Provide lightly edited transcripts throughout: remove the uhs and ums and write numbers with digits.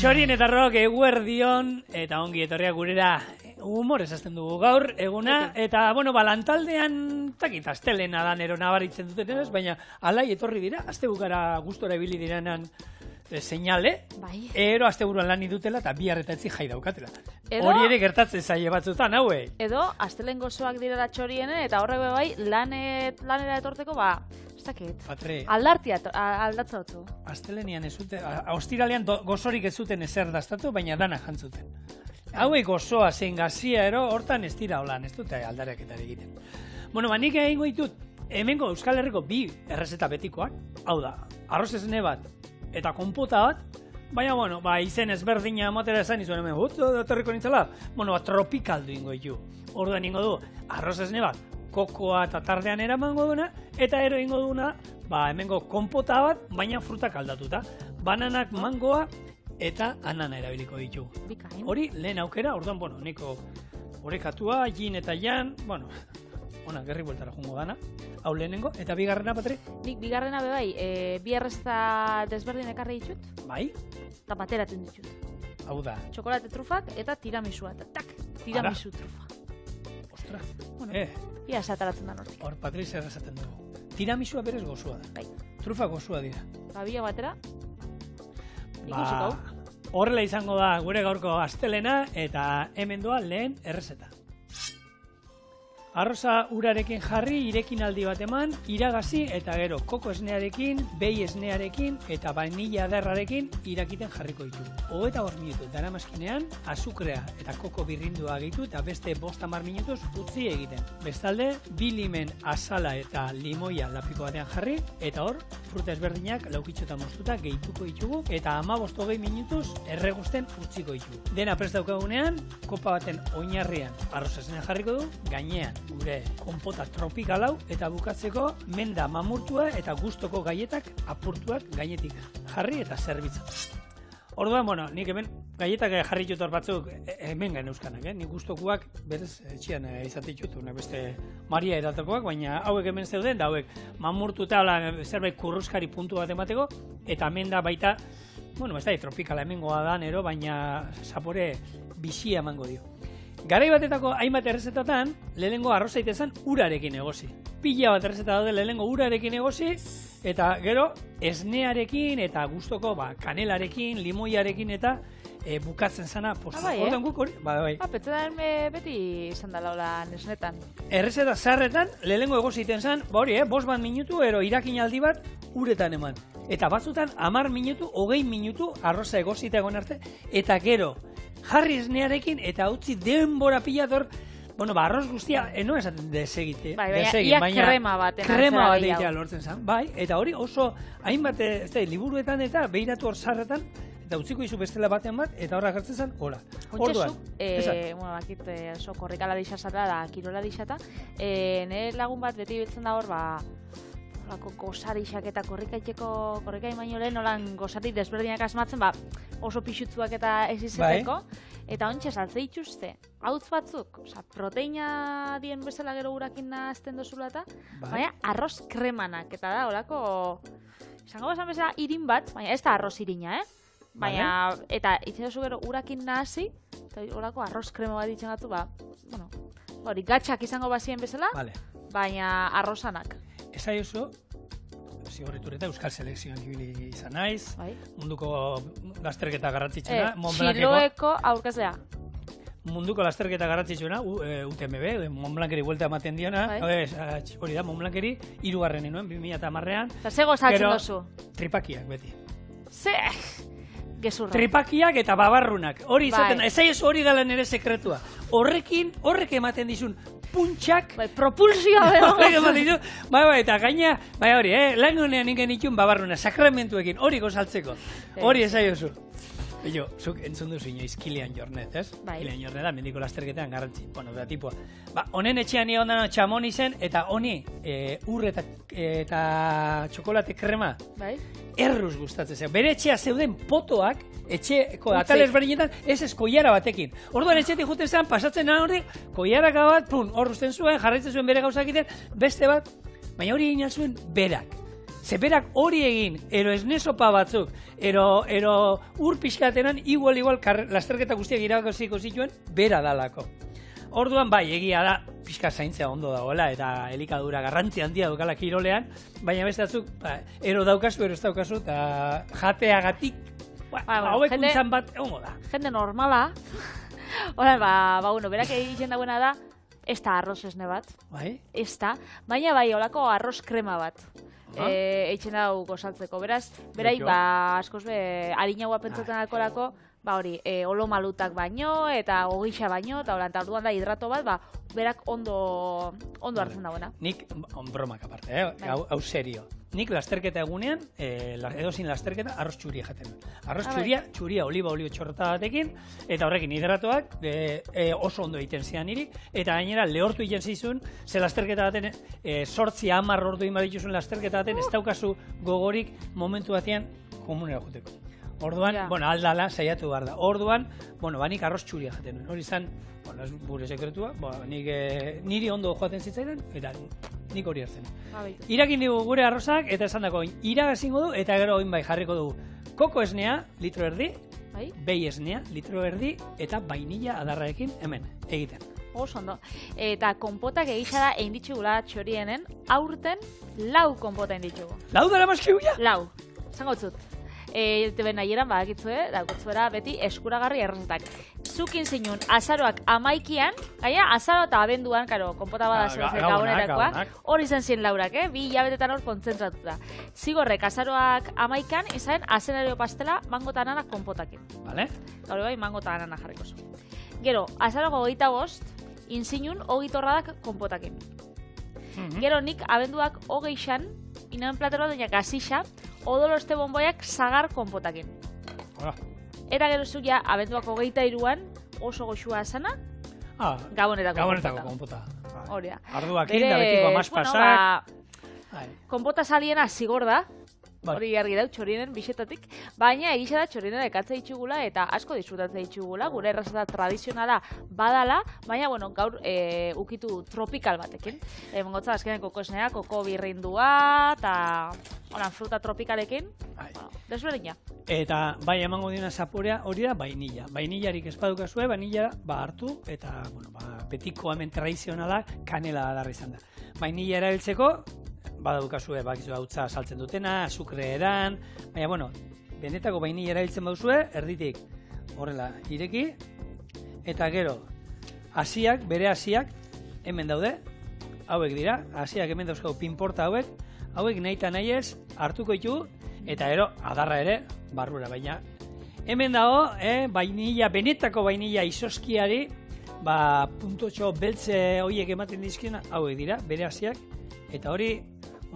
Txorien eta Rock eguerdion, eta ongi etorriak gurera humorez hasten dugu gaur eguna, eta, bueno, lantaldean, takit, astelena da nero nabaritzen duten ez, baina alai etorri dira, astebukara gustora ibili direnan seinale, ero asteburuan lan idutela eta bihar eta etzi jai daukatela. Hori ere gertatzen zaie batzutan, haue. Edo, astelen gozoak direla Txorienen, eta horrek bai, lanera etorteko, aldartia aldatza dutzu. Astelenian ez zuten, ostiralean gozorik ez zuten ezer daztatu, baina dana jantzuten. Hauei gozoa zein gazia ero, hortan ez dira holan, ez dute aldaraketari egiten. Bueno, nik egingo ditut, hemengo Euskal Herriko bi errezeta betikoak, hau da, arroz esne bat eta konpota bat, baina, bueno, izen ezberdina amatera esan izuen hemen, etorriko nintzela, tropikaldu ingo ditu. Orduan ingo du, arroz esne bat, kokoa eta tardean eramango duna, eta ero ingo duna, hemengo konpota bat, baina frutak aldatuta. Bananak, mangoa, eta anana erabiliko ditu. Hori lehen aukera, orduan, niko orekatua, jin eta jan, ona, gerri bueltara jungo dana, hau lehenengo, eta bigarrena, Patri? Nik bigarrena bebai, bi errezeta desberdin ekarri ditut. Bai? Eta bateratzen ditut. Hau da. Txokolate trufak eta tiramisua, eta tak, tiramisu trufa. Ostra, ia esataratzen da nortik. Hor, Patri zer esaten dugu. Tiramisua berez gozoa da. Bai. Trufa gozoa dira. Bila batera. Ikusiko. Horrela izango da gure gaurko astelena eta hemen doa lehen errezeta. Arroza urarekin jarri, irekin aldi bat eman, iragazi eta gero koko esnearekin, behi esnearekin eta vanilla adarrarekin irakiten jarriko ditu. 25 minutu daramazkinean, azukrea eta koko birrindua gehitu eta beste 5-10 minutuz utzi egiten. Bestalde, 2 limen azala eta limoia lapiko batean jarri, eta hor, fruta ezberdinak laukitxo eta moztuta gehituko ditugu eta 15-20 minutuz erregusten utziko ditugu. Dena prest daukagunean, kopa baten oinarrian arroz esnea jarriko du, gainean gure konpota tropikalau eta bukatzeko menda mamurtua eta gustoko gaietak apurtuak gainetik jarri eta zerbitza. Orduan, nik hemen gaietak jarri jutor batzuk hemen gain euskanak, nik gustokoak berez etxian izate ditut, beste Maria eratakoak, baina hauek hemen zeuden, da hauek mamurtu eta zerbait kurruskari puntu bat emateko, eta menda baita, ez da, tropikala hemengoa da nero, baina zapore bizia emango dio. Garai batetako hainbat errezetatan, lehenengo arroza itezan urarekin egosi. Pila bat errezeta daude lehenengo urarekin egosi, eta gero esnearekin eta gustoko kanelarekin, limoiarekin eta bukatzen zana posta. Hortan guk hori? Bai. Petzetan beti izan dela hola nesnetan. Errezeta zarretan, lehenengo egosi iten zan, 5 minutu ero irakin aldi bat uretan eman. Eta batzutan 10 minutu, 20 minutu arroza egosita egon arte, eta gero jarri esnearekin eta utzi denbora pila dor, arroz guztia, eno esaten desegite. Ia krema bat. Krema bat egitea lortzen zen, bai, eta hori oso hainbat, liburuetan eta behiratu hor zarretan, eta utziko izu bestela batean bat, eta horra gertzen zen, hola. Orduan, bakit, oso korrikala dixasata da, kirola dixata, nire lagun bat beti biltzen da hor, gozarixak eta korrikai baino lehen nolan gozari desberdinak asmatzen, oso pixutzuak eta ez izeteko, eta ontsa saltze dituzte, hautz batzuk, proteina dien bezala gero urakin nahazten dozula eta, baina arroz kremanak, eta da, horako, izango bezan bezala irin bat, baina ez da arroz irina, baina, eta itzen dozu gero urakin nahazi, eta horako arroz krema bat ditzen gatu, hori, gatxak izango bazien bezala, baina arrozanak. Eza oso, zigorritureta Euskal Selekzioan ibili izan naiz, munduko lasterketa garrantzitsuena, Siloeko aurkezlea. Munduko lasterketa garrantzitsuena, UTMB, Montblanceri vuelta ematen diona, hori da, Montblanceri 3. nuen, 2010an. Eta zego saltzen dozu? Tripakiak, beti. Gezurra. Tripakiak eta babarrunak. Hori izaten, ez hori dela nire sekretua. Horrek ematen dizun puntxak. Propulsioa behar. Bai, eta gaina, hori, lan honean ingen itxun babarruna, sakramentuekin, hori gozaltzeko. Hori esaiozu. Bello, zuk entzun duzu inoiz Kilian Jornet, ez? Kilian Jornet da, mendiko lasterketean garrantzi. Da tipua. Honen etxean nire ondana txamoni zen, eta honi ur eta txokolate krema. Erruz gustatzen zen. Bere etxea zeuden potoak, etxeko atales berdinetan, ez koiara batekin. Orduan etxetik juten zen, pasatzen hori, koiaraka bat, hor usten zuen, jarraitzen zuen bere gauzak egiten, beste bat, baina hori egin zuen berak. Zeberak hori egin, ero esne sopa batzuk, ero ur pixkatenan igual lasterketa guztiak irabaziko zituen, bera dalako. Orduan, bai, egia da, pixka zaintzea ondo dagoela, eta elikadura garrantzi handia dukala kirolean, baina beste batzuk, ero daukazu, ero ez daukazu, eta jateagatik, hauekuntzan bat, egongo da. Jende normala, berak egiten dagoena da, ez da arroz esne bat, ez da, baina bai, olako arroz krema bat. Eitzen dago gozaltzeko, beraz, berai, askoz harinagoa pentsatzen dakolako, hori, olo malutak baino, eta ogixa baino, eta orduan da hidrato bat, berak ondo hartzen dagoena. Nik, bromak aparte, hau serio. Nik lasterketa egunean, edozin lasterketa, arroz txuria jaten. Arroz txuria oliba txorrota batekin, eta horrekin hidratoak oso ondo egiten zian niri, eta gainera lehortu egiten zizun, ze lasterketa baten, 8-10 ordu inbadituzun lasterketa baten, ez daukazu gogorik momentu batean komunera juteko. Orduan, aldala saiatu behar da. Orduan, nik arroz txuria jaten nuen. Hori izan, ez gure sekretua, niri ondo joaten zitzaidan, eta nik hori hartzen. Irakin dugu gure arrozak, eta esan dako, iragazingo du, eta gero oin bai jarriko dugu. Koko esnea, litro erdi, behi esnea, litro erdi, eta vainilla adarraekin hemen, egiten. Oso ondo. Eta konpotak egisa da egin ditugula txorienen, aurten 4 konpota egin ditugu. 4 dara maskiuia? 4. Zango zut. Teben nahieran badakitzue, daukotzuera beti eskuragarri errezetak. Zukin zinun, azaroak 11an, gaina azaro eta abenduan, konpota bada gabonerakoa, hori izan zien 4, 2 hilabetetan hor kontzentratuta. Zigorrek, azaroak 11an, izan azenario pastela mango eta anana konpotakin. Vale. Gaur bai, mango eta anana jarriko zu. Gero, azaroko 25, inzinun, ogitorradak konpotakin. Gero nik abenduak 20an, inamen platero denak azixa, odoloste bonboiak zagar konpotakin. Eta gero zuia, abenduak 23an, oso goxua esana, gabonetako konpota. Hori da. Arduakin, da betiko amazpasak. Konpota saliena zigor da, hori argi dau txorienen bisetatik, baina egisa da txorienen ekatza ditugula eta asko disfrutatza ditugula, gure errazeta tradizionala badala, baina gaur ukitu tropikal batekin. Mongotza, azkenen koko esnea, koko birrindua, eta fruta tropikalekin, desberdina. Eta bai emango diona zaporea hori da vainilla. Vainillarik espadukazue, vainilla hartu, eta betiko hemen tradizionala kanela adarra izan da. Vainilla erabiltzeko, badukazue, bakizu hautza saltzen dutena, azukre edan, baina, benetako vainilla erabiltzen baduzue, erditik horrela ireki, eta gero, hasiak, bere hasiak, hemen daude, hauek dira, hasiak hemen dauzkau pinporta hauek nahi eta nahi ez hartuko ditu, eta gero, adarra ere, barrura, baina hemen dago, benetako vainilla izoskiari, puntotxo beltze horiek ematen dizkiona, hauek dira, bere hasiak, eta hori,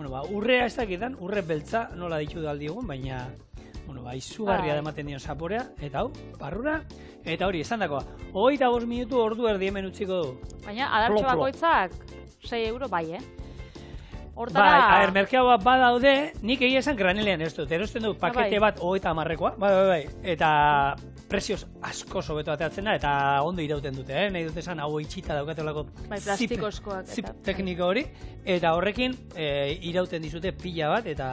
urrea ez dakitan, urre beltza nola ditu da aldiegun, baina, izugarria da ematen dion zaporea, eta hau, barrura, eta hori, esan dakoa, 25 minutu ordu erdi hemen utziko du. Baina, adartxo bakoitzak 6 euro bai, Hortara... merkeagoa badaude, nik egia esan granelean ez dut, erosten du pakete bat 30-koa, eta prezioz asko sobeto ateatzen da, eta ondo irauten dute, nahi dut esan hau itxita daukatelako zip tekniko hori, eta horrekin irauten dizute pila bat, eta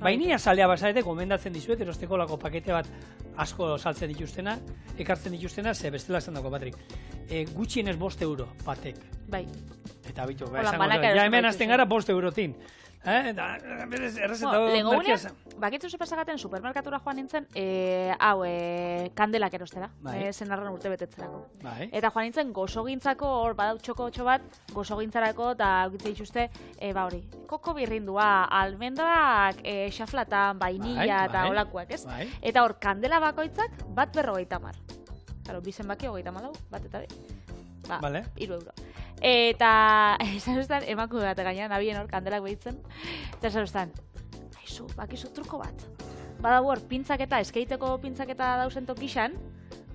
vainilla zalea bazarete gomendatzen dizuet, erosteko lako pakete bat asko saltzen dituztena, ekartzen dituztena, ze bestela esan dago, Patrik. Gutxienez 5 euro batek. Bai. Eta bitu, hemen azten gara 5 eurotin. Bakitzu zepasagaten supermerkatura joan nintzen, kandelak erostera, zenarren urte betetzerako. Eta joan nintzen gozogintzako, hor badau txoko bat, gozogintzarako, eta aukitze dituzte, koko birrindua, almendrak, xaflatan, vainilla eta olakoak, ez? Eta hor, kandela bakoitzak, bat 50. Claro, bizen baki 30 bat eta 3 euro. Eta, esan ustan, emakume bat gainean, nabien hor, kandelak behitzen. Eta esan ustan, bakizu truko bat. Badago hor, pintzaketa, eskeiteko pintzaketa dausen tokixan,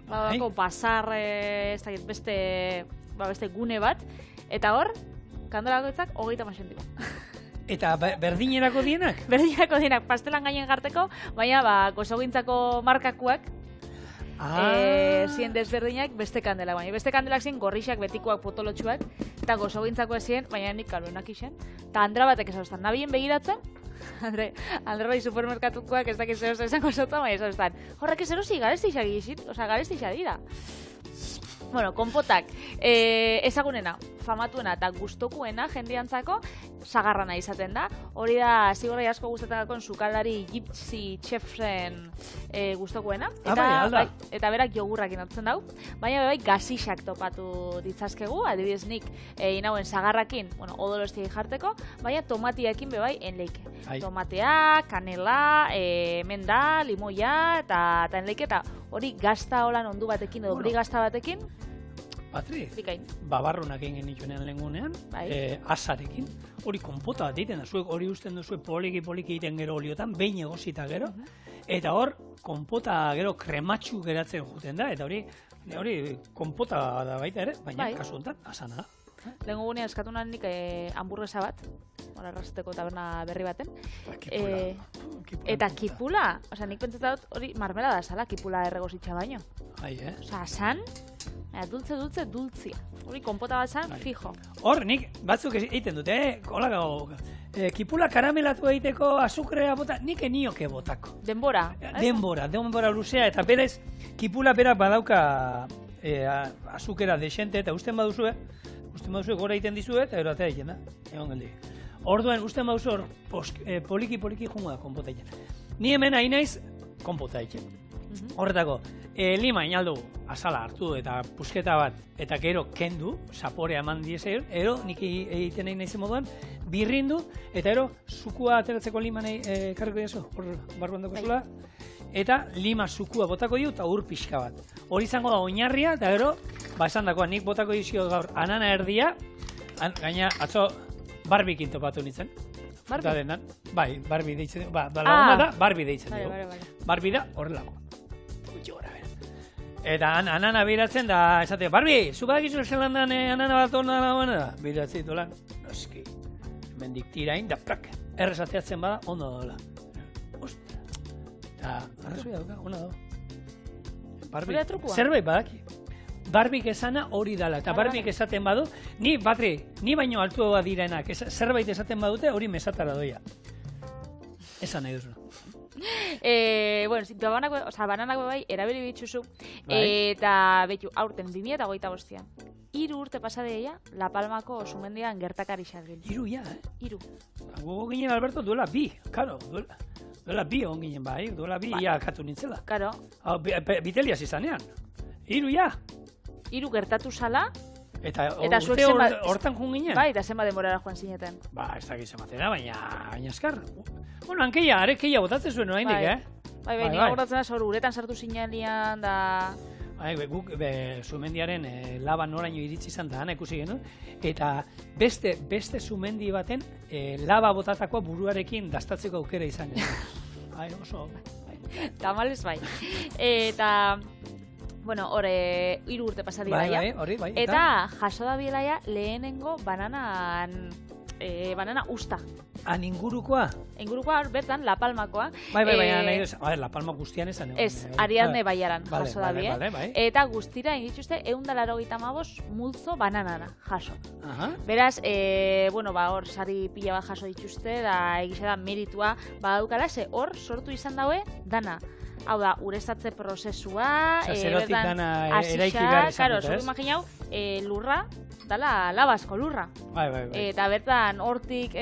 badako bazar, beste gune bat, eta hor, kandela bakoitzak 30 sentimo. Eta berdinerako dienak? Berdinerako dienak, pastelan gainen jarteko, baina gozogintzako markakuak. Zien desberdinak beste kandelak, baina beste kandelak zien gorrixak, betikoak, potolotxuak, eta gozogintzako ezien, baina nik kaluenak isen. Eta Andra batek esaztan, nabien begiratzen, Andre bai supermerkatukoak ez dakiz erosa esango zota, baina esaztan. Horrek ez erosi garestixak izit, oza, garestixak dira. Bueno, konpotak, ezagunena, famatuena eta gustokuena jendiantzako sagarrana izaten da. Hori da, zigorrai asko gustatakon sukaldari Gypsy Chefren gustokuena. Eta berak jogurrakin hartzen dau. Baina bai gasixak topatu ditzazkegu, adibidez nik inauen sagarrakin, bueno, odolostia jarteko, baina tomatiakin bebai enleike. Tomatea, kanela, menda, limoia eta enleike, eta hori gazta holan ondu batekin, edo bri gazta batekin. Patri, babarronak egin genituenean lehengunean, azarekin, hori konpota bat egiten da, zuek hori usten duzu poliki egiten gero oliotan, behin egosita gero, eta hor konpota gero krematxu geratzen juten da, eta hori konpota da baita ere, baina kasu honetan, azana da. Lehenko gunean eskatu nahi nik hamburguesa bat, errazteko taberna berri baten. Eta kipula, nik pentsatzen hori marmelada zala, kipula erregositxa baino. Osa, asan, dultzia. Hori konpota bat zan, fijo. Hor, nik batzuk egiten dute, kipula karamelatu egiteko azukrea bota, nik enioke botako. Denbora. Denbora luzea, eta berez, kipula berak badauka azukera desente, eta usten baduzue gora egiten dizue, eta gero atea egiten da, egon geldi. Orduan, usten baduzu hor, poliki jungo da konpota egiten. Ni hemen hain naiz, konpota egiten. Horretako, lima inaldu azala hartu eta pusketa bat, eta gero kendu, zaporea eman diezea, ero nik egiten nahi naizen moduan, birrindu, eta ero zukua ateratzeko lima nahi karriko diazu, hor barruan dako zula, eta lima zukua botako diu eta ur pixka bat. Hori izango da oinarria, eta gero, esan dakoa, nik botako dizio gaur anana erdia, gaina atzo barbikin topatu nintzen. Barbi? Bai, barbi deitzen, laguna da, barbi deitzen dugu. Barbi da horrelako. Eta anana biratzen da, esate, barbi, zu badakizu zelandan anana bat hona da? Biratzen dola, noski, mendik tirain, da prak, errez ateatzen bada, ondo dola. Ostra, eta arrazoi dauka, ona do. Barbi, zerbait badaki. Barbik esana hori dala, eta barbik esaten badu, ni baino altua direnak, zerbait esaten badute, hori mesatara doia. Esan nahi duzu. Bananak bai, erabili bitxuzu, eta betu, aurten 2025an. 3 urte pasadeia, La Palmako sumendian gertakari xargin. 3 ja, 3. Gogo ginen, Alberto, duela 2, karo, duela 2 on ginen bai, duela 2 ia katu nintzela. Karo. Biteliaz izanean. 3 ja. 3 gertatu zala, eta urte hortan jun ginen? Bai, eta zenba denborara joan zineten. Ez dakiz ematera, baina eskar. Bueno, hankeia, arekeia botatzen zuen oraindik, Bai, nire botatzen da, uretan sartu zinelian, da... Guk sumendiaren laba noraino iritsi izan da, ikusi genuen, eta beste sumendi baten laba botatakoa buruarekin dastatzeko aukera izan genuen. Oso... Tamales bai. Eta... Bueno, hore 3 urte pasadi baia. Bai. Eta jaso da bielaia lehenengo banana usta. Ingurukoa? Ingurukoa, bertan, La Palmakoa. Bai, La Palma guztian esan. Ez, Ariadne Baiaran jaso da bie. Eta guztira ingituzte 195 multzo bananana jaso. Beraz, hor sari pila bat jaso dituzte, da egize da meritua badaukala, ze hor sortu izan daue dana. Hau da, ureztatze prozesua, zerotik dana eraiki behar izan dut, ez? Imaginau, lurra, dala labazko lurra. Bai. Eta bertan, hortik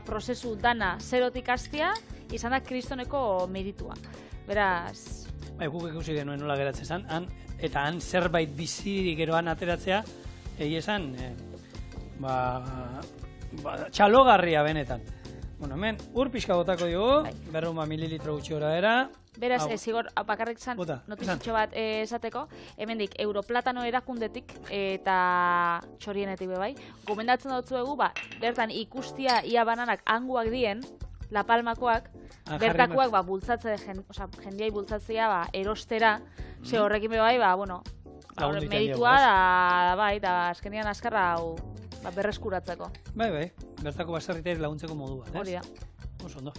prozesu dana zerotik hastia, izan da kristoneko meritua. Beraz... Guk ikusi genuen nola geratzen zan, eta han zerbait bizirik geroan ateratzea, esan, txalogarria benetan. Bueno, hemen, ur pixka botako dugu, 200 mililitro gutxi gora era. Beraz, zigor, bakarrik zan, notizitxo bat esateko, hemendik, Europlatano erakundetik eta txorienetik bebai, gomendatzen dut zuegu, bertan ikustia ia bananak hanguak dien, La Palmakoak, bertakoak jendiai bultzatzea erostera, ze horrekin bebai, meritua da, azkenian azkarra hau berreskuratzeko. Bai, bertako baserritea laguntzeko modu bat, ez? Hori da. Oso ondo.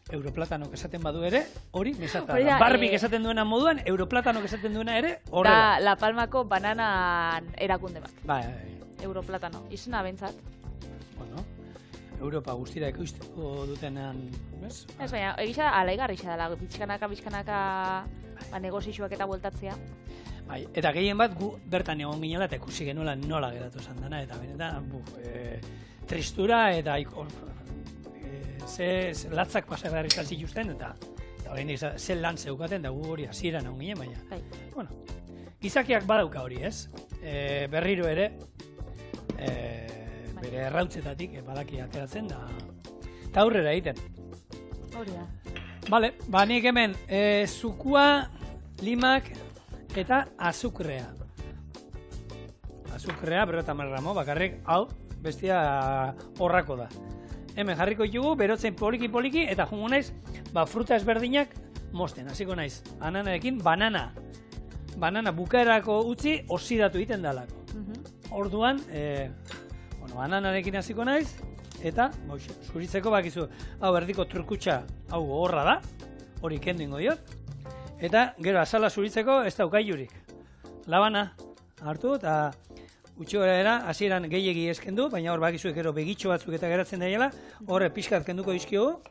Europlatanok esaten badu ere, hori mesata da. Barbik esaten duena moduan, Europlatanok esaten duena ere, horrela. Da La Palmako bananan erakunde bat. Bai. Europlatano, izena bentsat. Bueno, Europa guztira ekoizteko dutenean, bez? Ez baina, egisa alaigarri dela, bizkanaka negozioak eta bueltatzea. Bai, eta gehien bat gu bertan egon ginela eta ikusi genuela nola geratu esan dana, eta benetan, tristura eta ze latzak pasagarri izan zituzten, eta horrein ze lan zeukaten, da gu hori hasieran egon ginen, baina. Bueno, gizakiak badauka hori, ez? Berriro ere, bere errautzetatik badaki ateratzen da, eta aurrera egiten. Hori da. Bale, nik hemen, zukua, limak, eta azukrea. Azukrea, 50 gramo, bakarrik, hau, bestia horrako da. Hemen jarriko ditugu, berotzen poliki, eta jungo naiz, fruta ezberdinak mosten, hasiko naiz. Bananarekin, banana bukaerako utzi, oxidatu egiten dalako. Orduan, bananarekin hasiko naiz, eta, zuritzeko bakizu, hau erdiko trukutxa, hau gogorra da, hori kendu ingo diot, eta gero azala zuritzeko ez daukailurik. Labana hartu eta utxora hasieran gehiegi eskendu, baina hor bakizuek gero begitxo batzuk eta geratzen daiela, horre pixkat kenduko dizkiogu,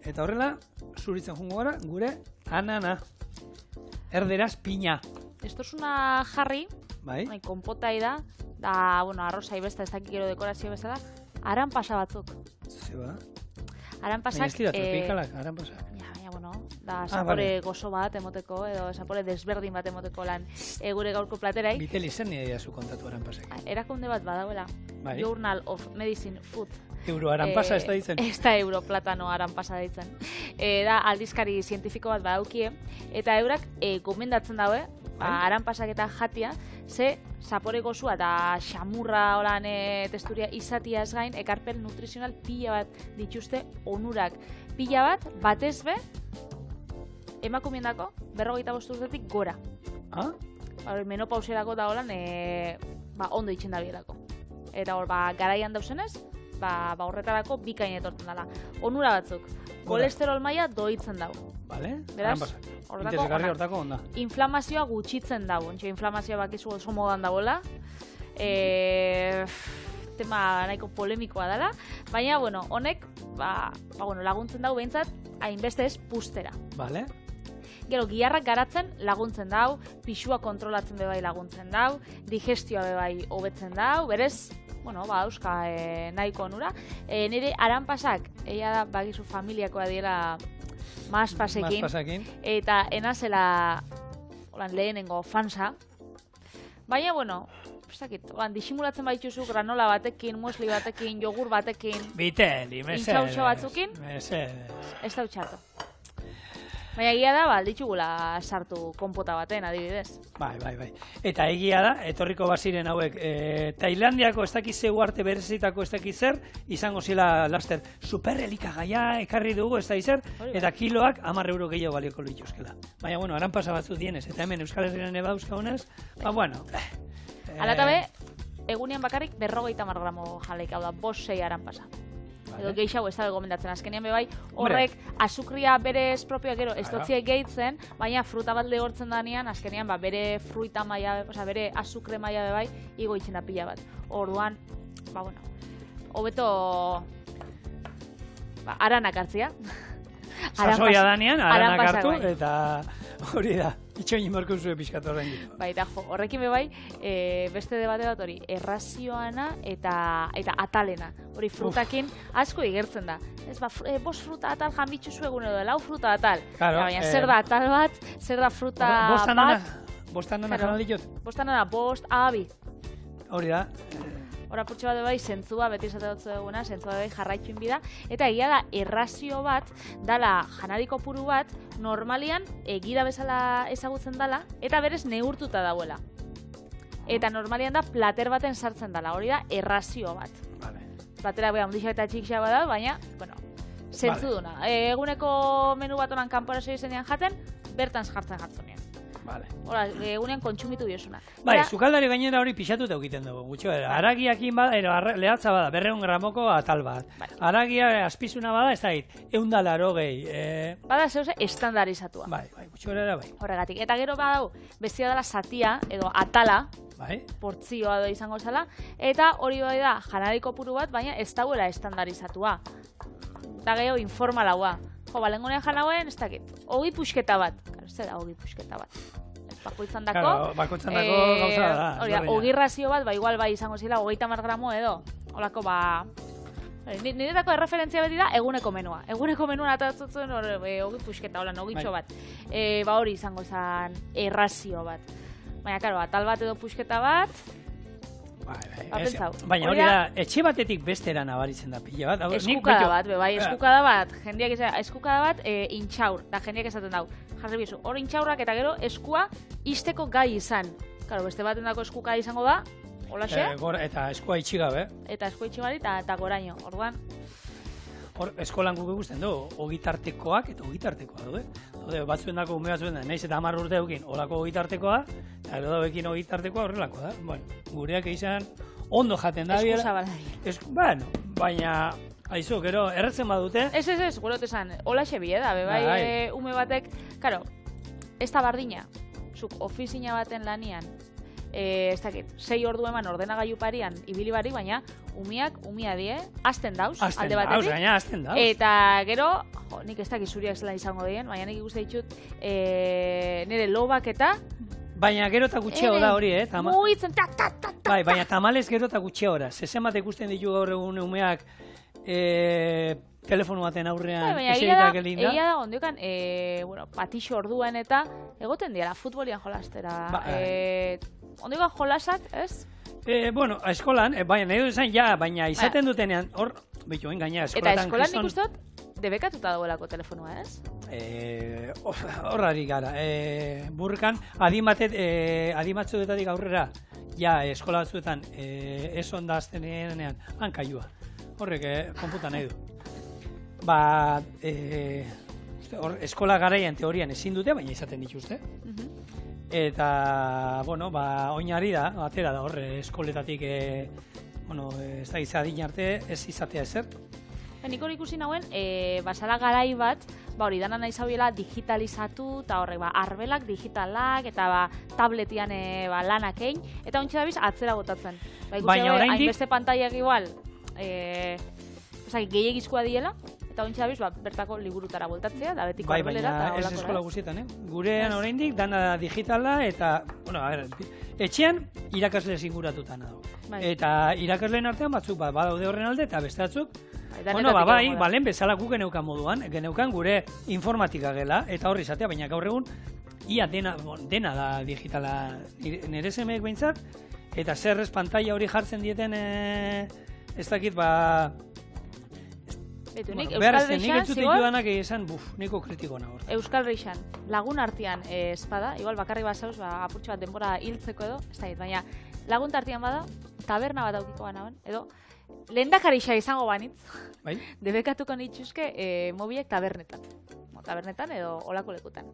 eta horrela zuritzen jungo gara gure anana. Erderaz pina. Estosuna jarri, konpotai da, arrozai besta ez dakik gero dekorazio bezala, aran pasa batzuk. Zeba? Aran pasak... Baina ez dira tropikalak, aran pasak. Da zapore gozo bat emoteko, edo zapore desberdin bat emoteko lan gure gaurko platerai. Biteli zer nire jazu kontatu aranpasak. Erakunde bat badauela, Journal of Medicine Food. Euro aranpasa ez da ditzen? Ez da Europlatano aranpasa ditzen. Da aldizkari zientifiko bat badaukie, eta eurak gomendatzen daue, aranpasak eta jatia, ze zapore gozua eta xamurra holan testuria izatiaz gain, ekarpen nutrizional pila bat dituzte onurak. Pila bat, batez be, emakumiendako 45 urtetik gora. Menopausiarako da holan, ondo itxen da bielako. Eta hor, garaian dauzenez, horretarako bikain etortzen dela. Onura batzuk, kolesterol maila doitzen dago. Bale, beraz, hortako onda. Inflamazioa gutxitzen dago. Inflamazioa bakizu oso modan dagoela. Tema nahiko polemikoa dela. Baina, honek, laguntzen dago behintzat, hainbeste ez pustera. Bale. Gero, giharrak garatzen laguntzen dau, pixua kontrolatzen bebai laguntzen dau, digestioa bebai hobetzen dau, berez, euska nahiko onura. Nire aranpasak, eia da, bagizu familiakoa diela maazpasekin, eta enazela lehenengo fansa. Baina, disimulatzen baituzu granola batekin, muesli batekin, jogur batekin, Biteli, intxautxo batzukin, ez da utxartu. Baina egia da, alditxugula sartu konpota baten, adibidez. Bai. Eta egia da, etorriko baziren hauek, Tailandiako ez dakiz zeu arte berezitako ez dakiz zer, izango zila laster superelikagaia ekarri dugu ez dakiz zer, eta kiloak 10 euro gehiago balioko lituzkela. Baina, aranpasa batzu dienez, eta hemen Euskal Herrian eba dauzkagunez, Alata be, egunean bakarrik 50 gramo jaleik, hau da, 5-6 aranpasa. Edo geixago ez da gomendatzen, azkenean bebai, horrek azukria berez propioa gero ez dotziek gehitzen, baina fruta bat lehortzen danean, azkenean bere fruita maia, bere azukre maia bebai, igo itxen da pila bat. Orduan, hobeto aranak hartzia. Sasoia danean, aranak hartu, eta hori da. Itxoin marko zuen pixkatu horrein ditu. Baita, horrekin bebai, beste debate bat hori, errazioana eta atalena. Hori frutakin asko igertzen da. Ez bost fruta atal jambitzu zuen edo, 4 fruta atal. Baina, zer da atal bat, zer da fruta bat. Bostanana kanal diot? Bostanana, 5 abi. Hori da. Hora putxe bat bai, zentzua, beti esate dutzu duguna, zentzua bai jarraitxuin bida. Eta egia da, errazio bat, dala janariko puru bat, normalian egida bezala ezagutzen dala, eta berez neurtuta dauela. Eta normalian da, plater baten sartzen dala, hori da, errazio bat. Platera, ondixak eta txikxak da, baina, zentzu duna. Eguneko menu bat onan kanpora zein jaten, bertan jartzen jartzen. Vale. Hora, egunean kontsumitu diosuna. Bai, sukaldari gainera hori pixatuta egiten dugu, gutxo bera. Aragiakin bada, lehatza bada, 200 gramoko atal bat. Aragia azpizuna bada, ez da hit, 180. Bada zehose estandarizatua. Bai, gutxo bera bai. Horregatik. Eta gero badau, bestia dela zatia, edo atala, bai. Portzioa edo izango zela, eta hori bai da, janari kopuru bat, baina ez dauela estandarizatua. Da gehiago informalaua. Jo, balengunean janauen, ez dakit, 20 pusketa bat. Zer da 20 pusketa bat? Bakoitzan dako. Claro, bakoitzan dako gauza da. Hori da, 20 razio bat, igual bai izango zila, 30 gramo edo. Holako, niretako erreferentzia beti da, eguneko menua. Eguneko menua atatzen 20 pusketa, hola, 20 bat. Hori izango izan errazio bat. Baina, karo, atal bat edo pusketa bat, baina hori da, etxe batetik bestera nabaritzen da pila bat. Eskukada bat, eskukada bat, jendeak izan, eskukada bat intxaur, da jendeak esaten dau. Jarri bizu, hori intxaurrak eta gero eskua izteko gai izan. Karo, beste baten dako eskuka izango da, holaxe. Eta eskua itxigabe. Eta eskua itxigari eta goraino, orduan. Hor, eskolan guk egusten du, ogitartekoak eta ogitartekoa du, batzuen dako, ume batzuen da, nahiz eta 10 urte eukin, olako ogitartekoa, eta gero dauekin ogitartekoa horrelako da. Bueno, gureak izan ondo jaten da. Eskusa balari. Bueno, baina, aizu, gero, erretzen badute. Ez, gure esan, holaxe bie da, bai, ume batek, karo, ez da bardina, zuk ofizina baten lanian, ez dakit, 6 ordu eman ordenagailu parian ibili barik, baina umia die, azten dauz, alde batetik. Azten dauz. Eta gero, nik ez dakit zuriak zelan izango dien, baina nik ikuste ditut nire lobak eta... Baina gero eta gutxeo da hori, mugitzen, Bai, baina tamalez gero eta gutxeo da. Zezen bat ikusten ditu gaur egun umeak telefonu baten aurrean esegitak elin da. Egia da, ondiokan, patixo orduan eta egoten dira, futbolian jolastera. Ondiokan jolasak, ez? Bueno, eskolan, baina nahi dut baina izaten dutenean, hor, behitu, gaina eskolatan... Eta eskolan nik ustot, debekatuta dagoelako telefonua, ez? Horrari gara. Burkan, adimatzuetatik aurrera, eskola batzuetan, ez onda aztenean, hankaiua. Horrek, konputa nahi du. Eskola garaian teorian ezin dute, baina izaten dituzte. Eta, oinari da, atera da horre eskoletatik, ez da izadin arte, ez izatea ezer. Nik hori ikusi nauen, basala garai bat, hori dana nahi zaubiela digitalizatu, eta horrek, arbelak, digitalak, eta tabletian lanak egin, eta ontsa dabiz atzera botatzen. Baina oraindik... Hainbeste pantaiak igual, gehiagizkoa diela, eta ontsa dabiz, bertako liburutara voltatzea, da betiko arbelera. Baina ez eskola guztietan, Gurean oraindik dana digitala, eta, etxean irakasle zinguratutan dago. Eta irakasleen artean batzuk badaude horren alde, eta beste batzuk, lehen bezala gu geneukan moduan, geneukan gure informatika gela, eta horri izatea, baina gaur egun, ia dena da digitala nire semeek behintzat, eta zerrez pantalla hori jartzen dieten, ez dakit, behar ez nik entzute joanak esan, niko kritiko nago. Euskal Reixan, lagun artean espada, igual bakarri bazauz, apurtxo bat denbora hiltzeko edo, ez dakit, baina lagun artean bada, taberna bat aukiko banauen, edo, lehendakarixa izango banitz, debekatuko nituzke mobiek tabernetan. Tabernetan edo olako lekutan.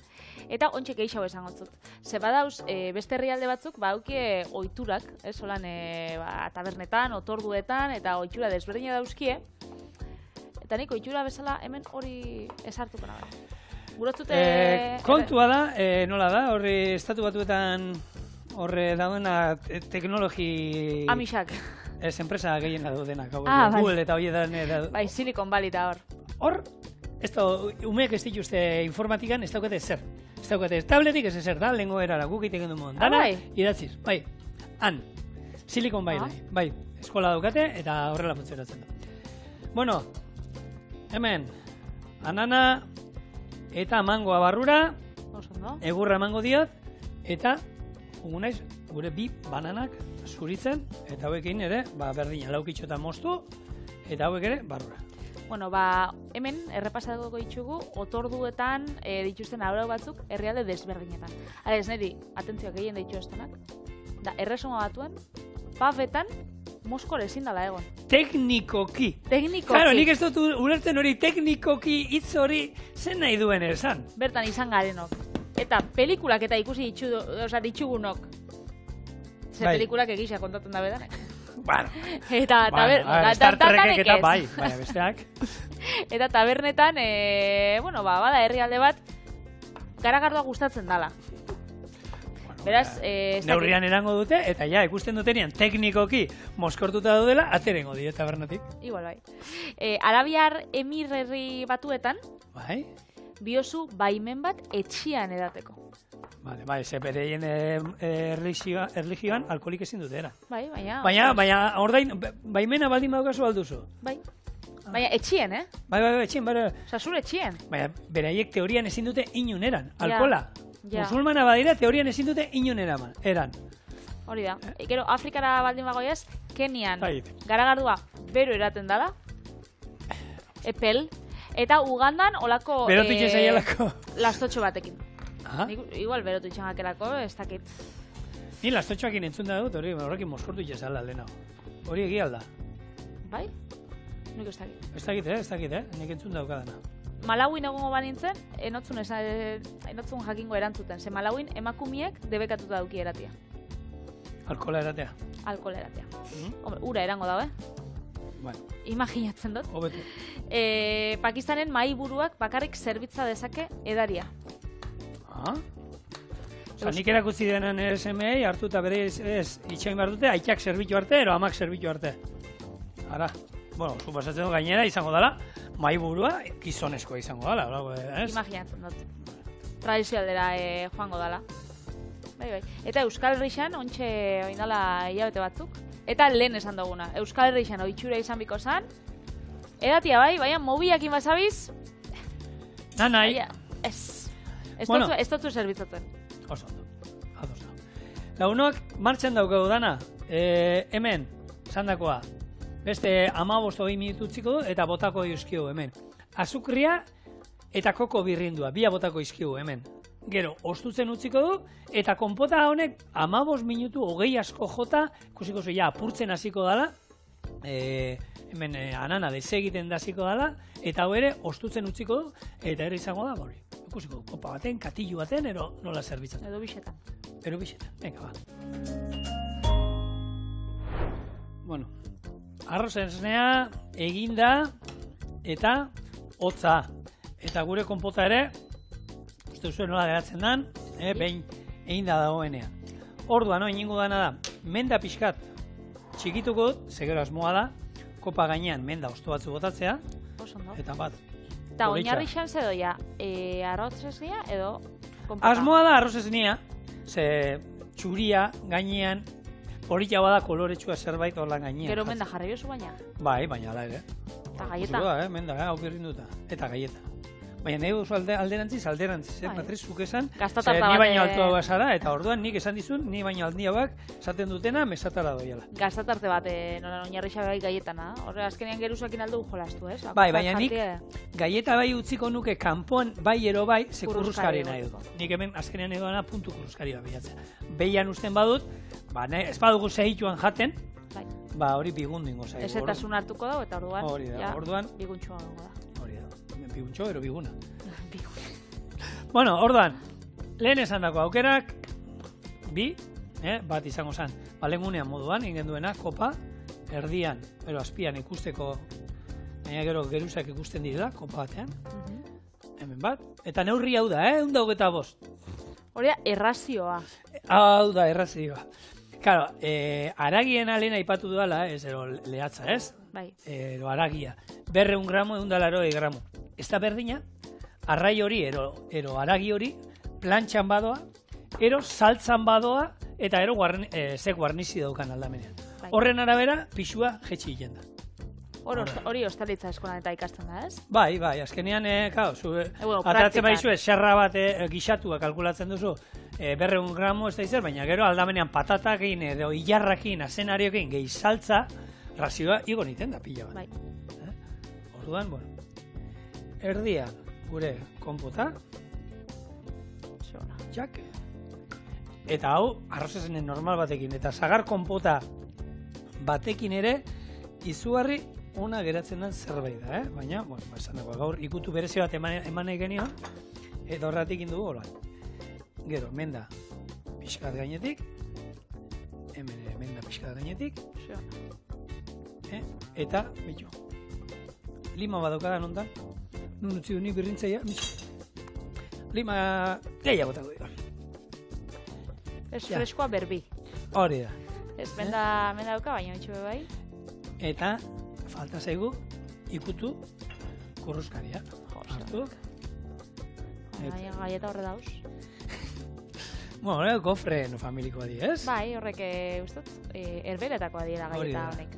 Eta ontsi geixau esango zut. Ze badauz, beste herrialde batzuk, haukie oiturak, holan tabernetan, otorduetan, eta oitura desberdina dauzkie. Eta nik oitura bezala hemen hori esartuko nago. Gurotzute... Kontua da, nola da, horri estatu batuetan horre daudena teknologi... Amixak. Ez, enpresa gehien daudenak, Google eta horietan... Bai, Silicon Valley da hor. Hor, umeek ez dituzte informatikan, ez daukate zer. Ez daukate tabletik ez ezer da, lehenko erara, guk egiten du moden. Dana, idatziz, bai, han, Silicon Valley, bai, eskola daukate eta horrela funtzionatzen da. Bueno, hemen, anana eta mangoa barrura, egurra emango diot, eta, naiz, gure bi bananak zuritzen, eta hauekin ere, berdina, laukitxotan moztu, eta hauek ere, barrura. Bueno, hemen errepasatuko ditugu otorduetan dituzten aurrau batzuk herrialde desberdinetan. Ez niri, atentzioak egin ditu estenak. Da, erresuma batuen, pafetan, Moskor ezin dala egon. Teknikoki. Claro, nik ez dut ulertzen hori teknikoki hitz hori zen nahi duen esan. Bertan izan garenok. Eta pelikulak eta ikusi ditugunok. Ze pelikulak egisa kontatzen da bedanek. Bueno. Eta Star Trekek eta bai, besteak. Eta tabernetan, bada herrialde bat, garagardua gustatzen dala. Beraz, neurrian erango dute, eta ja, ikusten dutenean teknikoki moskortuta daudela, aterengo dire tabernatik. Igual, bai. Arabiar Emirerri Batuetan, bai, biozu baimen bat etxian edateko. Bai, ze bereien erligioan alkoholik ezin dute, era. Bai, baina, ordain, baimena baldin badukazu alduzu. Bai. Baina etxien, eh? Bai, etxien, bai. Osa, zure etxien. Baina, beraiek teorian ezin dute inun eran, alkohola. Ja. Musulmana badira, teorian ezin dute inun eran. Hori da. Gero, Afrikara baldin bagoiaz, Kenian garagardua bero eraten dala. Epel. Eta Ugandan olako... Berotu itxezaialako. Lastotxo batekin. Aha. Igual berotu itxangakelako, ez dakit. Ni lastotxoakin entzun da dut, horrekin moskortu itxezala lehena. Hori egia alda. Bai? Nik ez dakit. Ez dakit, nik entzun daukadana. Malauin egongo banintzen, enotzun jakingo erantzuten. Ze Malauin emakumiek debekatuta dauki eratia. Alkohola eratea. Hombre, ura erango dago, Bueno. Imaginatzen dut. Hobetu. Pakistanen mahaiburuak bakarrik zerbitza dezake edaria. Nik erakutzi denen SMI hartu eta bere itxain behar dute, aitak zerbitzu arte, ero amak zerbitzu arte. Ara, suposatzen du gainera izango dela, mahaiburua gizonezkoa izango dela. Imaginatzen dut. Tradizioaldera joango dela. Bai. Eta Euskal Herrixan, ontxe oindala hilabete batzuk. Eta lehen esan duguna. Euskal Herrixan oitxura izan biko zan. Edatia bai, baina mobiakin basabiz. Nanai. Ez dutzu zerbitzatzen. Oso, ados da. Lagunoak martxan daukagu dana. Hemen, zandakoa. Beste 15-20 minutu utziko du eta botako izkigu hemen. Azukria eta koko birrindua. Bia botako izkigu hemen. Gero, ostutzen utziko du eta konpota honek 15 minutu 20 asko jota, ikusiko zu, apurtzen hasiko dala. Hemen anana desegiten hasiko dala eta hau ere ostutzen utziko du eta ere izango da hori. Ikusiko, kopa baten, katillu baten, ero nola zerbitzatzen. Edo bixetan. Venga, ba. Bueno, arroz esnea eginda eta hotza. Eta gure konpota ere, uste zuen nola geratzen dan, behin eginda dagoenean. Orduan, egingo dana da, menda pixkat txikituko dut, segero asmoa da, kopa gainean menda osto batzu botatzea, eta bat. Eta oinarri xan zedoia, arroz esnia edo konpota? Asmoa da arroz esnia, ze txuria gainean, polita bada koloretsua zerbait horlan gainean. Gero menda jarri oso baina? Bai, baina ala ere. Eta gaieta? Menda, hau birrinduta. Eta gaieta. Baina nahi oso alderantziz, Patriz, zuk esan, ni baino altua basara, eta orduan nik esan dizun, ni baino aldiabak esaten dutena mesatara doiala. Gaztatarte bat, nola oinarri xabai gaietana. Horre, azkenean geruzakin aldu jolastu, ez? Bai, baina nik gaieta bai utziko nuke kanpoan bai ero bai, ze kurruskari nahi dut. Nik hemen azkenean edoana puntu kurruskari bat bilatzen. Behian usten badut, ez badugu zehituan jaten, hori bigundu ingo zaigu. Ez eta zun hartuko dago, eta orduan biguntxoa dago da. Biguntxo, ero biguna. Bueno, orduan, lehen esan dako aukerak, bat izango zen, balengunean moduan, ingen duena, kopa, erdian, azpian ikusteko, baina gero geruzak ikusten dira, kopa batean, hemen bat, eta neurri hau da, 125. Hori da, errazioa. Hau da, errazioa. Claro, aragien alena ipatu duela, ez ero lehatza, ez? Bai. Ero aragia. 200 gramo, 180 gramo. Ez da berdina, arrai hori, ero aragi hori, plantxan badoa, ero saltzan badoa, eta ero ze guarnizi daukan aldamenean. Horren arabera, pixua jetxi egin da. Hori ostalitza eskolan eta ikasten da, ez? Bai, azkenean, ateratzen badizu, serra bat gixatua kalkulatzen duzu, 200 gramo ez da izan, baina gero aldamenean patatakin edo hilarrakin, azenariokin, gehi saltza, razioa igo niten da pila bat. Orduan, erdian gure konpota, jak, eta hau arrozesenen normal batekin, eta sagar konpota batekin ere, izugarri ona geratzen den zerbait da, baina, esan dago, gaur ikutu berezi bat eman nahi genio, edo horretik indugu, gero menda pixkat gainetik, hemen ere menda pixkat gainetik, eta, bitu, lima badaukadan ondan, nun utzi du ni birrintzaia, lima gehiagotako dira. Ez freskoa berbi. Hori da. Ez menda dauka, baina itxue bai. Eta, falta zaigu, ikutu kurruskaria. Hartu. Gaieta horre dauz. Bueno, gofren familikoa di, ez? Bai, horrek, ustot, herbeletako adiera gaieta honek.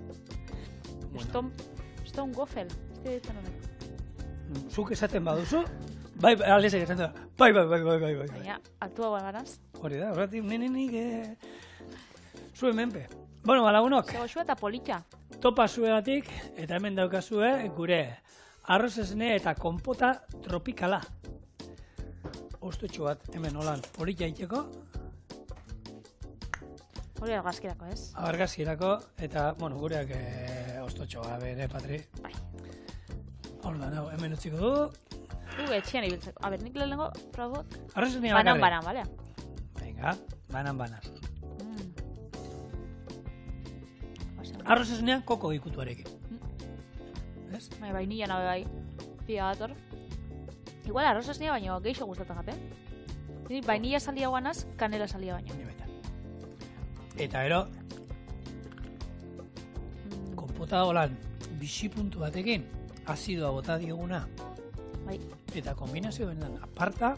Stone gofel, ez ditzen honek. Zuk esaten baduzu, bai, aldezek esaten da, bai. Baina, altua ganaz. Hori da, horretik, nenenik, zuen menpe. Bueno, lagunok. Zegoxua eta politxa. Topa zuegatik, eta hemen daukazue, gure arroz esne eta konpota tropikala. Ostutxo bat, hemen holan, politxa itxeko. Hori argazkirako, ez? Argazkirako, eta, bueno, gureak ostutxoa bere, Patri. Bai. Hor da, nago, hemen utziko du. Etxian ibiltzeko. A ber, nik lehenengo, probot. Arroz esnea bakarrik. Banan, balea. Venga, banan. Arroz esnean koko ikutuarekin. Ez? Bai, nila nabe bai. Pia bat hor. Igual arroz esnea baino geixo gustatzen jaten. Vainilla salia guanaz, kanela salia baino. Eta ero, konpota holan, bixi puntu batekin, azidoa bota dioguna. Bai. Eta kombinazio benetan aparta.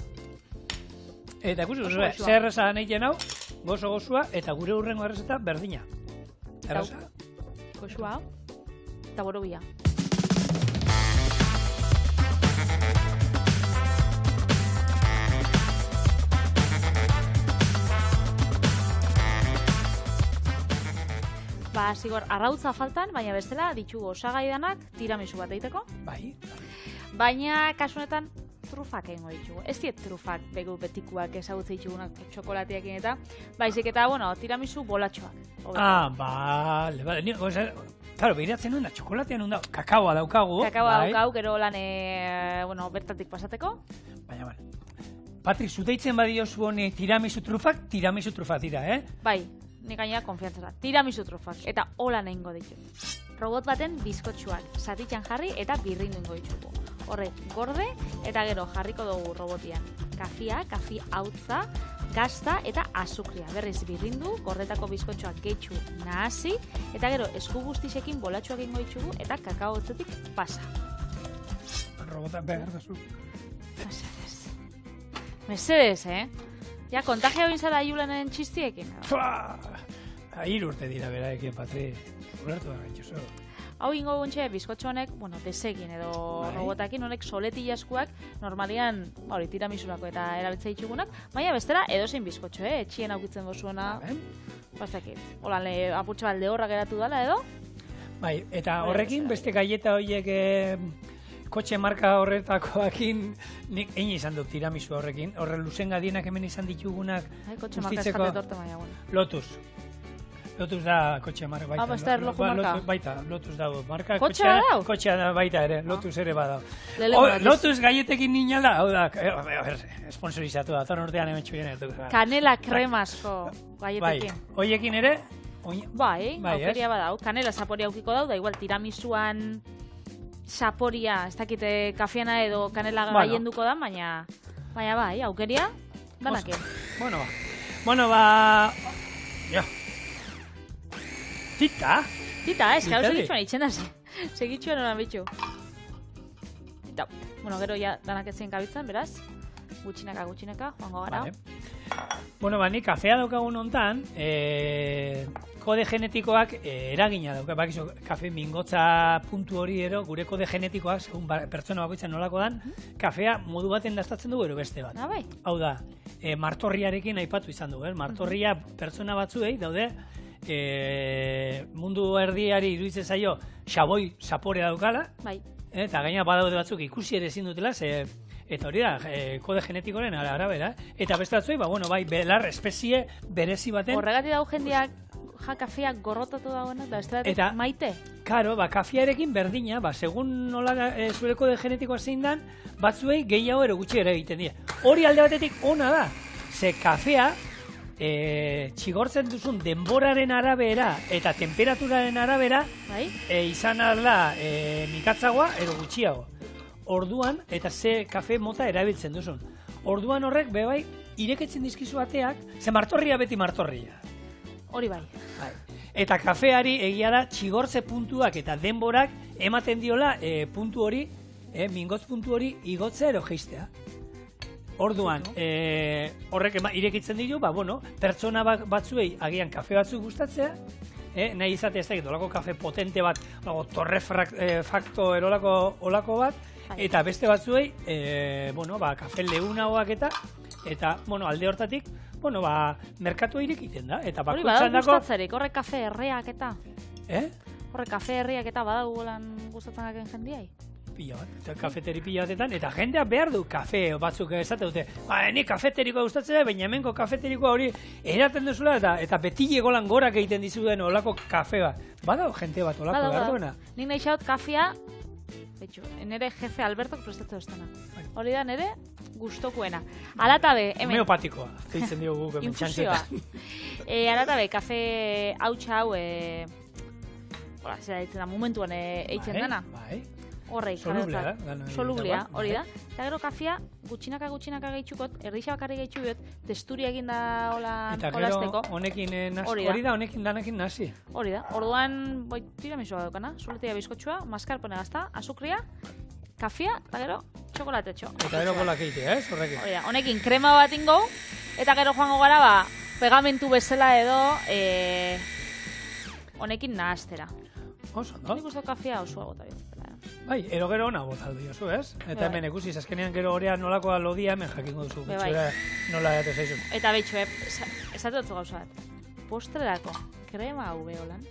Eta ikusi, zer esan egiten hau, gozo-gozua, eta gure hurrengo errezeta berdina. Erreza? Goxua, eta borobia. Ba, zigor, arrautza faltan, baina bestela ditugu osagai danak tiramisu bat egiteko. Bai. Baina, kasunetan, trufak egingo ditugu. Ez diet trufak begu betikuak ezagutze ditugunak txokolatiakin eta, baizik eta, bueno, tiramisu bolatxoak. Bale. Claro, behiratzen nuen da, txokolatean nuen da, kakaoa daukagu. Kakaoa daukagu, gero lan, bertatik pasateko. Baina, Patri, zuteitzen badio zuone tiramisu trufak dira, Bai, nik gainera konfiantzara. Tiramisu trufak, eta hola egingo ditu. Robot baten bizkotxuak, satitxan jarri eta birrindu ingo ditugu. Horre, gorde eta gero jarriko dugu robotian. Kafia, kafi hautza, gazta eta azukria. Berriz birrindu, gordetako bizkotxoak gehitxu nahasi, eta gero esku guztisekin bolatxoak ingo ditugu eta kakao hotzetik pasa. Robotan behar da zu. Mesedez, Ja, kontagia bintzara Julenen txistiekin. Hiru urte dira beraekin, Patri. Ulertu da gaitxoso. Hau ingo guntxe, bizkotxo honek, desegin edo robotakin honek soleti jaskuak, normalian, tiramisurako eta erabiltza ditugunak, baina bestera edozein bizkotxo, etxien aukitzen gozuena, bastakit. Holan, apurtxa balde horra geratu dala edo? Bai, eta horrekin beste gaieta horiek kotxe marka horretakoakin nik egin izan dut tiramisu horrekin. Horre luzen gadienak hemen izan ditugunak kotxe marka eskate torte maia, Lotus. Lotus da kotxe marka baita. Besta erloju marka? Baita, Lotus dago. Marka kotxea badau? Kotxea da baita ere, Lotus ere badau. Lotus gaietekin ninala, hau da, esponsorizatu da, ton urtean hemen txuien ertu. Kanela kremasko gaietekin. Bai, hoiekin ere? Bai, aukeria badau. Kanela zaporia aukiko dau, da igual tiramisuan saporia, ez dakite kafeana edo kanela gaienduko da, baina bai, aukeria, danakin. Bueno, jo. Tita, ez, gau segitxuan itxen da, segitxuan horan bitxu. Eta, gero ya danak ezin kabitzen, beraz, gutxineka, joango gara. Bueno, ni kafea daukagun hontan, kode genetikoak eragina dauka. Bakizu, kafe mingotza puntu hori ero, gure kode genetikoak, segun pertsona bakoitzen nolako dan, kafea modu baten daztatzen dugu ero beste bat. Bai. Hau da, martorriarekin aipatu izan dugu, martorria pertsona batzuei daude, mundu erdiari iruditzen zaio xaboi zapore daukala, bai. Eta gaina badaude batzuk ikusi ere ezin dutela, eta hori da, kode genetikoren arabera. Eta beste batzui, bai, belar espezie berezi baten. Horregatik dago jendeak kafea gorrotatu dagoena, eta beste batek maite. Karo, kafiarekin berdina, segun nola zure kode genetikoa zein dan, batzuei gehiago ero gutxi ere egiten dira. Hori alde batetik ona da. Ze kafea, txigortzen duzun denboraren arabera eta temperaturaren arabera, izan alda mikatzagoa edo gutxiago. Orduan, eta ze kafe mota erabiltzen duzun. Orduan horrek, bebai, ireketzen dizkizu ateak, ze martorria beti martorria. Hori bai. Eta kafeari egia da txigortze puntuak eta denborak ematen diola puntu hori, mingotz puntu hori igotzea ero geistea. Orduan, horrek irekitzen ditu, pertsona batzuei agian kafe batzuk gustatzea, nahi izate ez da, olako kafe potente bat, torrefacto olako bat, eta beste batzuei, kafe leunagoak eta alde hortatik, merkatua irekiten da. Hori badago gustatzerik, horrek kafe herriak eta? Horrek kafe herriak eta badago golan gustatzen gaken jendiai? Pila bat, eta kafeteri pila batetan, eta jendea behar du kafe batzuk esate dute. Ni kafeterikoa gustatzea, baina hemenko kafeterikoa hori eraten duzula, eta beti golan gorak egiten dizuden olako kafe bat. Badago jente bat olako behar duena. Nik nahi xaut kafea, nire jefe Albertok prestatzen duztena. Hori da nire gustokuena. Alatabe, hemen. Homeopatikoa, deitzen diogu guk hemen txantzetan. Alatabe, kafe hautsa hau, zera ditzen da, momentuan eitzen dena. Horreik, solublea, hori da. Eta gero kafea, gutxinaka gehitxukot, erdisa bakarri gehitxukot, testuria egin da olasteko. Eta gero honekin honekin danekin nasi. Hori da, orduan tiramisua daukana, zuletea bizkotxua, mascarpone gazta, azukria, kafea, eta gero txokolatetxo. Eta gero bolak egitea, horrekin. Hori da, honekin krema bat ingo, eta gero joango gara, pegamentu bezala edo, honekin nahaztera. Oso, no? Nik uste kafea osoa gota bizitzela. Bai, ero gero ona botaldu diozu, ez? Eta hemen ekusiz, azkenean gero horea nolakoa lodia, hemen jakingo duzu. Nola jate zaizun. Eta behitxu, esate dutzu gauza bat. Postrerako, krema hau beholan.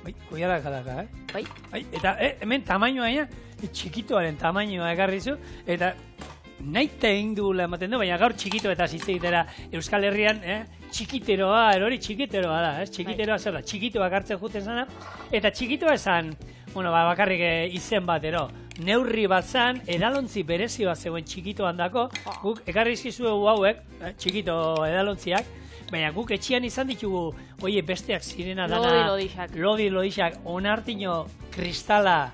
Bai, oiarak adaka, Bai. Eta hemen tamainoa aina, txikitoaren tamainoa ekarrizu, eta naite egin duela ematen du, baina gaur txikito eta zitzeitera Euskal Herrian, txikiteroa, erori txikiteroa da, txikiteroa zer da, txikitoak hartzen juten zana, eta txikitoa esan, bakarrik izen bat, neurri bat zan, edalontzi berezioa zegoen txikitoan dako, guk ekarri izkizuegu hauek, txikito edalontziak, baina guk etxian izan ditugu, besteak zirena dana, lodi-lodixak, onartino kristala,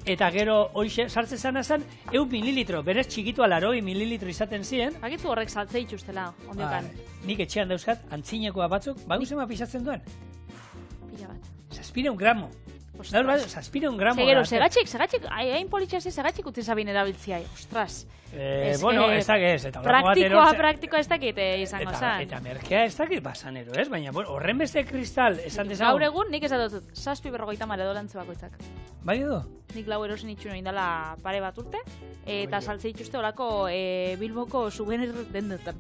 eta gero hoxe sartzen zana zen 1 mililitro, berez txikitua 80 mililitro izaten ziren. Bakizu horrek saltze itxustela, ondiokan. Nik etxean dauzkat, antzinekoa batzuk, baguzema pisatzen duen? Pila bat. 600 gramo. 600 gramo. Segatxik, hain politxasi segatxik utin zabin erabiltziai, ostras. Ez dakit, eta praktikoa ez dakit izango zan. Eta merkea ez dakit basanero, ez? Baina, horren beste kristal esan dezagun. Gaur egun, nik esatot, 750 edo lantze bakoitzak. Bai edo? Nik lau erosin itxuno indala pare bat urte, eta saltze dituzte horako Bilboko souvenir dendetan.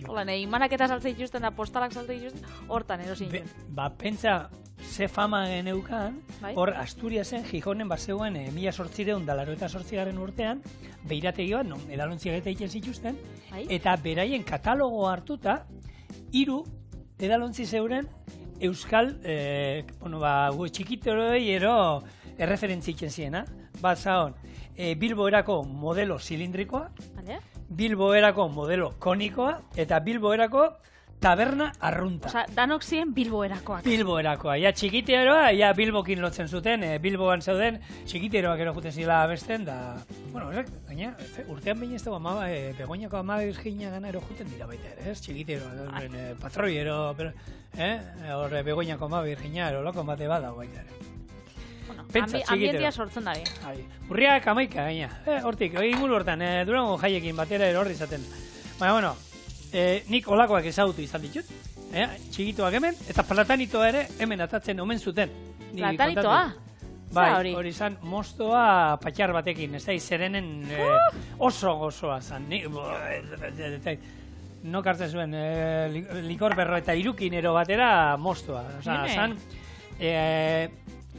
Hola, imanak eta saltze dituzten da postalak saltze dituzten, hortan erosin itxuno. Pentsa, ze fama geneukan, hor Asturiasen, Gijonen bazegoen 1888 urtean, beirategi bat, edalontziak eta egiten zituzten, eta beraien katalogo hartuta, 3 edalontzi zeuren euskal, txikitoroi ero erreferentzi egiten ziena, bat zaon, Bilboerako modelo zilindrikoa, Bilboerako modelo konikoa, eta Bilboerako taberna arrunta. Osa, danok ziren Bilboerakoak. Bilboerakoa. Txikiteroa, Bilbokin lotzen zuten, Bilboan zeuden, txikiteroak ero juten zila abesten, da... gaina, urtean behin ez dago Begoñako ama Virginia gana ero juten dira baita ere, ez? Txikiteroa, patroi ero, hor Begoñako ama Virginia ero loko bate bat dago baita ere. Ambientia sortzen dari. Urriak 11 gaina. Hortik, inguru hortan, Durango jaiekin batera ero horri izaten. Baina, nik olakoak ezagutu izan ditut, txikitoak hemen, eta platanitoa ere hemen atatzen omen zuten. Platanitoa? Bai, hori izan mostoa patxar batekin, ez da, zerenen oso gozoa zan. Nok hartzen zuen likor berro eta irukinero batera mostoa. Zan,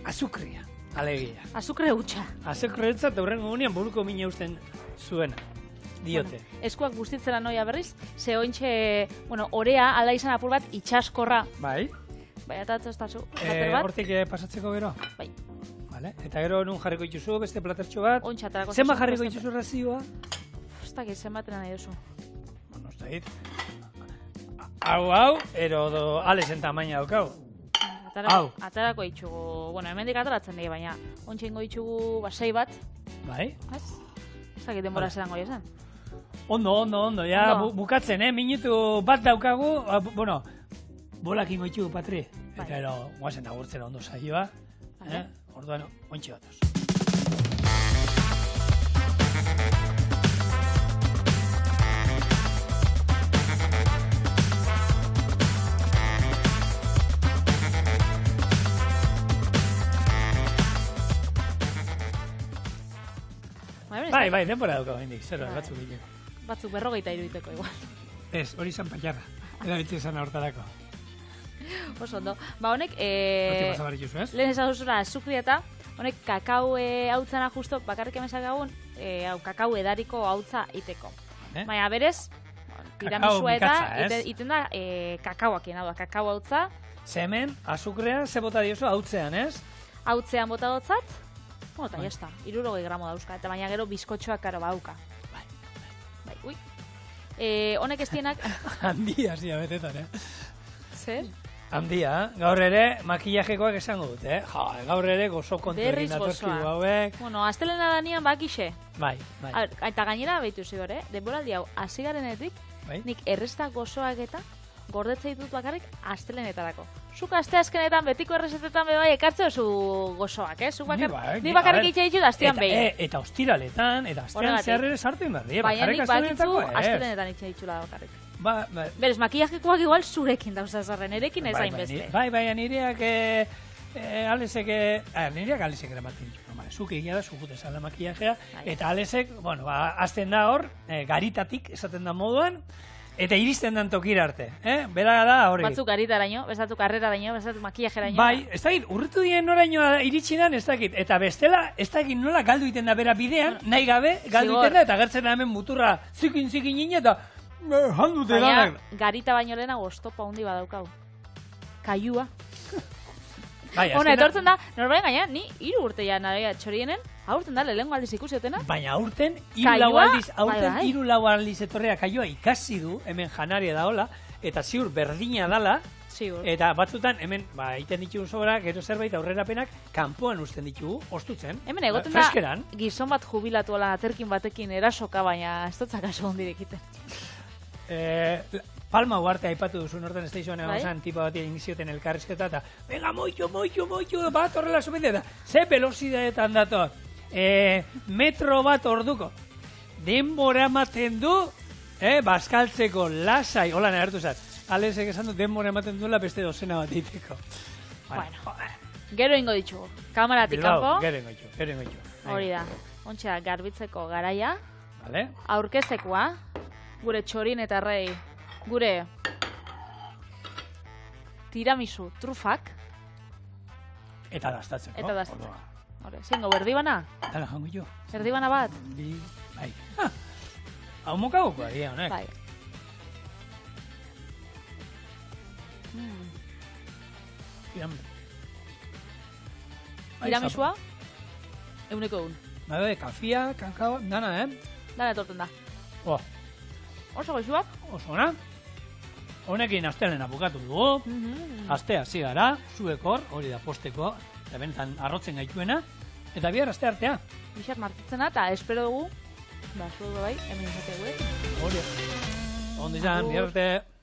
azukria, alegia. Azukre hutsa. Azukre hutsa, eta horren gunean buruko mine usten zuena. Diote. Eskuak bustitzera noia berriz, ze ointxe, orea alda izan apur bat itxaskorra. Bai. Bai, eta atzostazu. Hortik pasatzeko gero? Bai. Eta gero nun jarriko itxuzu, beste platertxo bat. Ontsatarako. Zenba jarriko itxuzu razioa? Ez dakit, zenbatena nahi duzu. Ez dakit. hau, ero Alesen tamaina daukau. Hau. Aterako itxugu, bueno, hemendik ateratzen dira, baina ontsa ingo itxugu 6 bat. Bai. Ez dakit denbora zelango esan. Ondo, ja, bukatzen, minutu bat daukagu, bueno, bolak ingo itxugu, Patri. Eta ero, guazen agurtzera ondo saioa, orduan, ontsi batoz. Bai, denbora dauka bendik, zer batzuk ginen. Batzuk 40 iruditeko igual. Ez, hori izan paiarra. Erabiltzen izan hortarako. Oso ondo. Ba, honek, Horti pasabar ikusu, ez? lehen esagusura azukrieta, honek kakao hautzana justo, bakarrik emezak gaun, kakao edariko hautza iteko. Baina berez, tiramisua eta iten da kakaoakien, hau da, kakao hautza. Zemen, azukrean, ze bota diozu hautzean, ez? Hautzean bota dotzat, bueno, eta jazta, 60 gramo dauzka, eta baina gero bizkotxoak karo bauka. Bai, ui. Honek ez dienak... Handia, zia betetan, Zer? Handia, gaur ere makillajekoak esango dut, gaur ere gozo kontu egin datozkigu hauek. Bueno, astelena danian bakixe. Bai. Eta gainera behitu zigor, denboraldi hau, hasi garenetik, nik erresta gozoak eta gordetzea ditut bakarrik astelenetarako. Zuk asteazkenetan betiko errezetetan bebai ekartze oso gozoak, Zuk ni bakarrik itxe ditut astean behi. Eta ostiraletan, eta astean zehar ere sartu inberdi, baina nik bakitzu astelenetan itxe ditula bakarrik. Berez, makillajekoak igual zurekin dauza zarren, erekin ez hainbeste. Bai, nireak Alesek eramaten ditu. Zuk egia da, zukut esan da makillajea, eta Alesek, bueno, azten da hor, garitatik esaten da moduan, eta iristen den tokira arte, Bera da hori. Batzuk garitaraino, bezatuk arreraraino, bezatuk makillajeraino. Bai, ez dakit, urritu dien norainoa iritsi dan, ez dakit, eta bestela, ez dakit nola galdu iten da bera bidean, nahi gabe, galdu iten da, eta gertzen da hemen muturra zikin ina, eta handute danak. Baina, garita baino lehena goztopa hundi badaukau. Kaiua. Hona, etortzen da, norbait gaina, ni 3 urte ja naria txorienen, aurten da, lehengo aldiz ikusiotena. Baina aurten, 3 lau aldiz etorrea kaioa ikasi du, hemen janaria daola, eta ziur berdina dala, eta batzutan, hemen, iten ditugu sobra, gero zerbait aurrerapenak, kanpoan usten ditugu, ostutzen. Hemen egoten da, gizon bat jubilatu ala aterkin batekin erasoka, baina ez dutzak aso hondirek iten. Palma Uarte aipatu duzu Northern Stationen egon tipa bat inizioten elkarrizketa eta venga, moito, bat horrela zupete eta ze velozidadetan dator. Metro bat orduko. Denbora ematen du, bazkaltzeko lasai, hola nahertu zat. Alesek esan du, denbora ematen duela beste dozena bat iteko. Bueno, gero ingo ditugu. Kamaratik kanpo. Gero ingo itxu. Hori da, ontsa garbitzeko garaia. Aurkezekoa. Gure txorin eta rei. Gure tiramisu trufak. Eta dastatzeko. Hore, zingo, erdibana? Dala jango jo. Erdibana bat? Bai. Hau mokagoko agia, honek. Bai. Tiramisua? Euneko egun. Bai, kafia, kakao, dana, Dana etorten da. Oso goxuak? Oso ona. Honekin astelena bukatu dugu. Astea hasi gara, zuek hori da posteko, eta benetan arrotzen gaituena, eta bihar aste artea. Bixar martitzena, eta espero dugu, zuek bai, hemen izategu. Hori. Ondo izan, bihar arte.